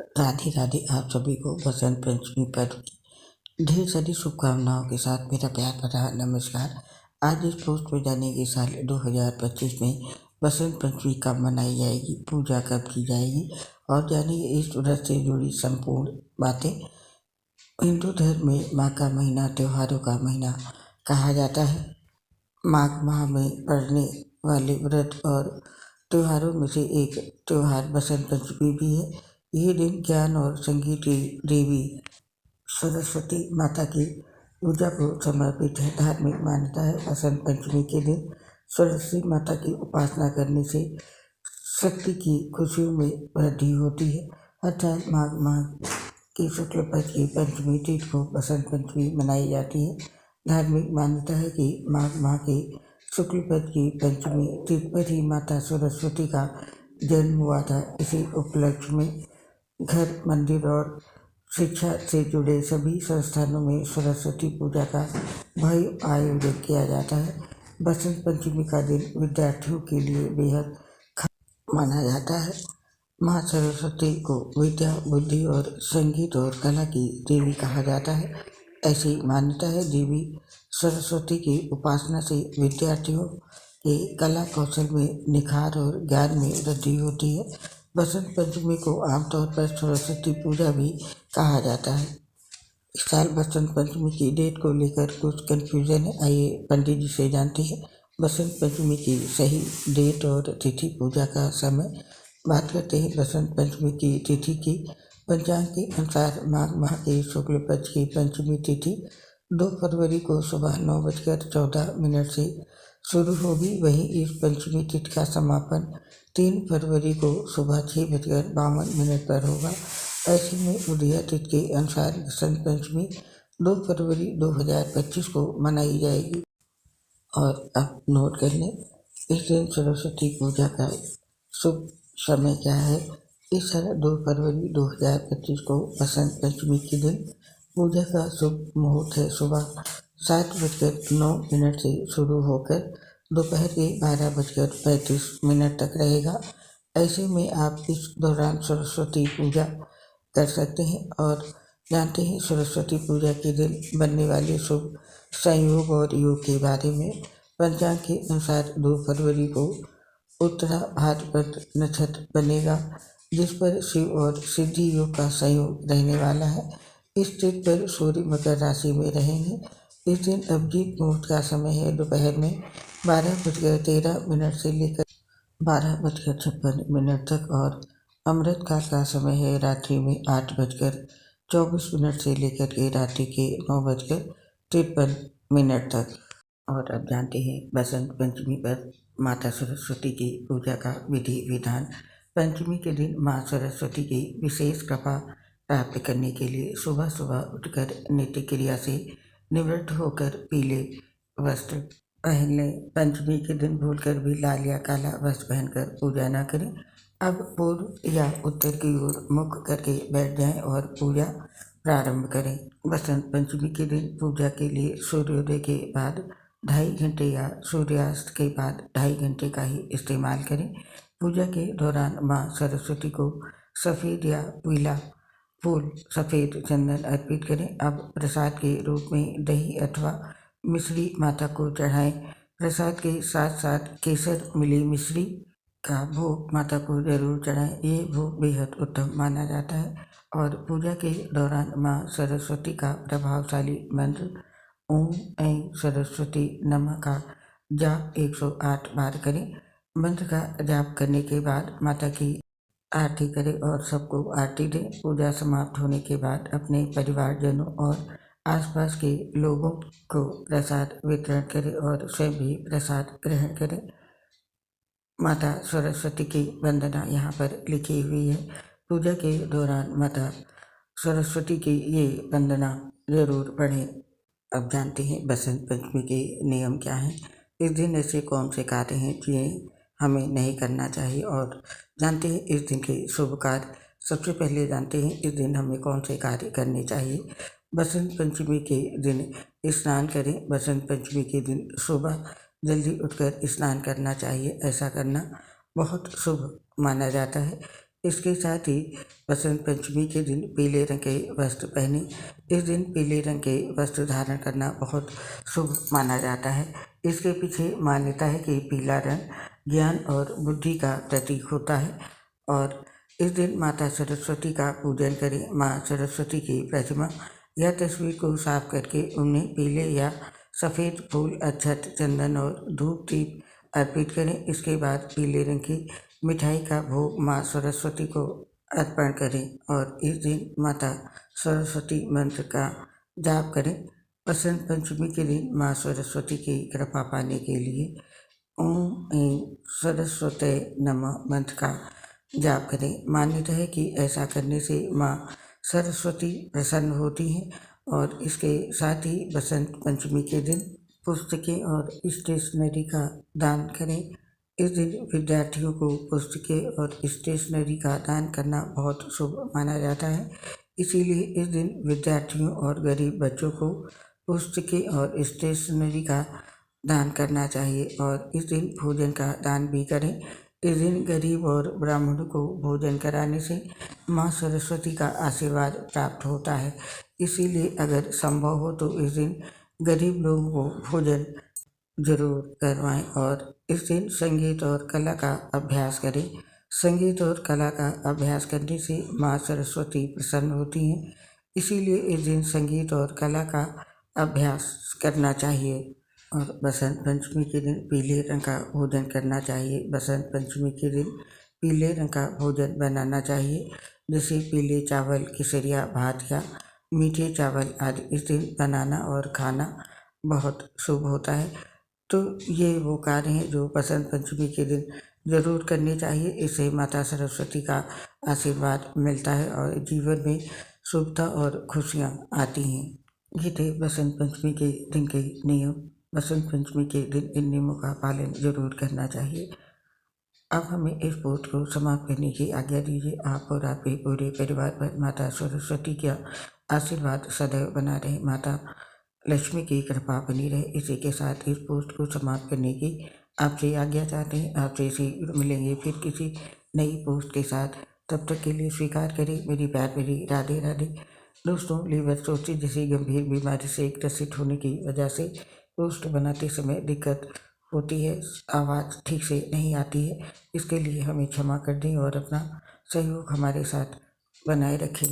राधे राधे। आप सभी को बसंत पंचमी पर्व की ढेर सारी शुभकामनाओं के साथ मेरा प्यार भरा नमस्कार। आज इस पोस्ट में जानेंगे साल 2025 में बसंत पंचमी कब मनाई जाएगी, पूजा कब की जाएगी और जानेंगे इस व्रत से जुड़ी संपूर्ण बातें। हिंदू धर्म में माघ का महीना त्योहारों का महीना कहा जाता है। माघ माह में पड़ने वाले व्रत और त्योहारों में से एक त्योहार बसंत पंचमी भी है। यह दिन ज्ञान और संगीत की देवी सरस्वती माता की पूजा को समर्पित है। धार्मिक मान्यता है बसंत पंचमी के दिन सरस्वती माता की उपासना करने से शक्ति की खुशियों में वृद्धि होती है। अर्थात माघ माह की शुक्ल पक्ष की पंचमी तिथि को बसंत पंचमी मनाई जाती है। धार्मिक मान्यता है कि माघ माह के शुक्ल पक्ष की पंचमी तिथि पर ही माता सरस्वती का जन्म हुआ था। इसी उपलक्ष्य में घर, मंदिर और शिक्षा से जुड़े सभी संस्थानों में सरस्वती पूजा का भव्य आयोजन किया जाता है। बसंत पंचमी का दिन विद्यार्थियों के लिए बेहद माना जाता है। माँ सरस्वती को विद्या, बुद्धि और संगीत और कला की देवी कहा जाता है। ऐसी मान्यता है देवी सरस्वती की उपासना से विद्यार्थियों के कला कौशल में निखार और ज्ञान में वृद्धि होती है। बसंत पंचमी को आमतौर पर सरस्वती पूजा भी कहा जाता है। इस साल बसंत पंचमी की डेट को लेकर कुछ कन्फ्यूजन है, आइए पंडित जी से जानते हैं बसंत पंचमी की सही डेट और तिथि, पूजा का समय। बात करते हैं बसंत पंचमी की तिथि की। पंचांग के अनुसार माघ माह के शुक्ल पक्ष की पंचमी तिथि 2 फरवरी को सुबह 9:14 से शुरू होगी। वहीं इस पंचमी तिथि का समापन 3 फरवरी को सुबह 6:52 पर होगा। ऐसे में उदय तिथि के अनुसार बसंत पंचमी 2 फरवरी 2025 को मनाई जाएगी। और अब नोट कर लें, इस दिन सरस्वती पूजा का शुभ समय क्या है। इस साल 2 फरवरी 2025 को बसंत पंचमी के दिन पूजा का शुभ मुहूर्त है। सुबह 7:09 से शुरू होकर दोपहर के 12:35 तक रहेगा। ऐसे में आप इस दौरान सरस्वती पूजा कर सकते हैं। और जानते हैं सरस्वती पूजा के दिन बनने वाले शुभ संयोग और योग के बारे में। पंचांग के अनुसार 2 फरवरी को उत्तरा भाद्रपद नक्षत्र बनेगा, जिस पर शिव और सिद्धि योग का संयोग रहने वाला है। इस तिथि पर सूर्य मकर राशि में रहेंगे। इस दिन अभिजीत मुहूर्त का समय है दोपहर में 12:13 से लेकर 12:56 तक और अमृत काल का समय है रात्रि में 8:24 से लेकर के रात्रि के 9:53 तक। और अब जानते हैं बसंत पंचमी पर माता सरस्वती की पूजा का विधि विधान। पंचमी के दिन माँ सरस्वती की विशेष कृपा प्राप्त करने के लिए सुबह सुबह उठकर नित्य क्रिया से निवृत्त होकर पीले वस्त्र पहन लें। पंचमी के दिन भूलकर भी लाल या काला वस्त्र पहनकर पूजा न करें। अब पूर्व या उत्तर की ओर मुख करके बैठ जाएं और पूजा प्रारंभ करें। बसंत पंचमी के दिन पूजा के लिए सूर्योदय के बाद 2.5 घंटे या सूर्यास्त के बाद 2.5 घंटे का ही इस्तेमाल करें। पूजा के दौरान माँ सरस्वती को सफ़ेद या पीला फूल, सफ़ेद चंदन अर्पित करें। अब प्रसाद के रूप में दही अथवा मिश्री माता को चढ़ाएं। प्रसाद के साथ साथ केसर मिली मिश्री का भोग माता को जरूर चढ़ाएं। ये भोग बेहद उत्तम माना जाता है। और पूजा के दौरान माँ सरस्वती का प्रभावशाली मंत्र ओम ऐं सरस्वती नमः का जाप 108 बार करें। मंत्र का जाप करने के बाद माता की आरती करें और सबको आरती दें। पूजा समाप्त होने के बाद अपने परिवारजनों और आसपास के लोगों को प्रसाद वितरण करें और स्वयं भी प्रसाद ग्रहण करें। माता सरस्वती की वंदना यहाँ पर लिखी हुई है। पूजा के दौरान माता सरस्वती की ये वंदना जरूर पढ़ें। अब जानते हैं बसंत पंचमी के नियम क्या हैं। इस दिन ऐसे कौन से कार्य हैं जिन्हें हमें नहीं करना चाहिए और जानते हैं इस दिन के शुभ कार्य। सबसे पहले जानते हैं इस दिन हमें कौन से कार्य करने चाहिए। बसंत पंचमी के दिन स्नान करें। बसंत पंचमी के दिन सुबह जल्दी उठकर स्नान करना चाहिए। ऐसा करना बहुत शुभ माना जाता है। इसके साथ ही बसंत पंचमी के दिन पीले रंग के वस्त्र पहने। इस दिन पीले रंग के वस्त्र धारण करना बहुत शुभ माना जाता है। इसके पीछे मान्यता है कि पीला रंग ज्ञान और बुद्धि का प्रतीक होता है और इस दिन माता सरस्वती का पूजन करें। माँ सरस्वती की प्रतिमा या तस्वीर को साफ करके उन्हें पीले या सफ़ेद फूल, अक्षत, चंदन और धूप दीप अर्पित करें। इसके बाद पीले रंग की मिठाई का भोग माँ सरस्वती को अर्पण करें और इस दिन माता सरस्वती मंत्र का जाप करें। बसंत पंचमी के दिन माँ सरस्वती की कृपा पाने के लिए ओम ऐं सरस्वती नमः मंत्र का जाप करें। मान्यता है कि ऐसा करने से माँ सरस्वती प्रसन्न होती हैं और इसके साथ ही बसंत पंचमी के दिन पुस्तकें और स्टेशनरी का दान करें। इस दिन विद्यार्थियों को पुस्तकें और स्टेशनरी का दान करना बहुत शुभ माना जाता है। इसीलिए इस दिन विद्यार्थियों और गरीब बच्चों को पुस्तकें और स्टेशनरी का दान करना चाहिए और इस दिन भोजन का दान भी करें। इस दिन गरीब और ब्राह्मणों को भोजन कराने से माँ सरस्वती का आशीर्वाद प्राप्त होता है। इसीलिए अगर संभव हो तो इस दिन गरीब लोगों को भोजन जरूर करवाएं और इस दिन संगीत और कला का अभ्यास करें। संगीत और कला का अभ्यास करने से माँ सरस्वती प्रसन्न होती हैं। इसीलिए इस दिन संगीत और कला का अभ्यास करना चाहिए और बसंत पंचमी के दिन पीले रंग का भोजन करना चाहिए। बसंत पंचमी के दिन पीले रंग का भोजन बनाना चाहिए, जैसे पीले चावल, केसरिया भात या मीठे चावल आदि इस दिन बनाना और खाना बहुत शुभ होता है। तो ये वो कार्य हैं जो बसंत पंचमी के दिन ज़रूर करने चाहिए। इससे माता सरस्वती का आशीर्वाद मिलता है और जीवन में शुभता और खुशियाँ आती हैं। ये थे बसंत पंचमी के दिन के नियम। बसंत पंचमी के दिन इन नियमों का पालन जरूर करना चाहिए। अब हमें इस पोस्ट को समाप्त करने की आज्ञा दीजिए। आप और आपके पूरे परिवार पर माता सरस्वती का आशीर्वाद सदैव बना रहे, माता लक्ष्मी की कृपा बनी रहे। इसी के साथ इस पोस्ट को समाप्त करने की आपसे आज्ञा चाहते हैं। आपसे शीघ्र मिलेंगे फिर किसी नई पोस्ट के साथ। तब तक के लिए स्वीकार करें मेरी प्यार भरी राधे राधे। दोस्तों, लीवर सोची जैसी गंभीर बीमारी से ग्रसित होने की वजह से पोस्ट बनाते समय दिक्कत होती है, आवाज़ ठीक से नहीं आती है। इसके लिए हमें क्षमा कर दें और अपना सहयोग हमारे साथ बनाए रखें।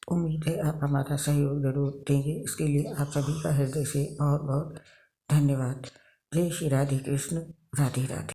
उम्मीद है आप हमारा सहयोग जरूर देंगे। इसके लिए आप सभी का हृदय से बहुत बहुत धन्यवाद। जय श्री राधे कृष्ण, राधे राधे।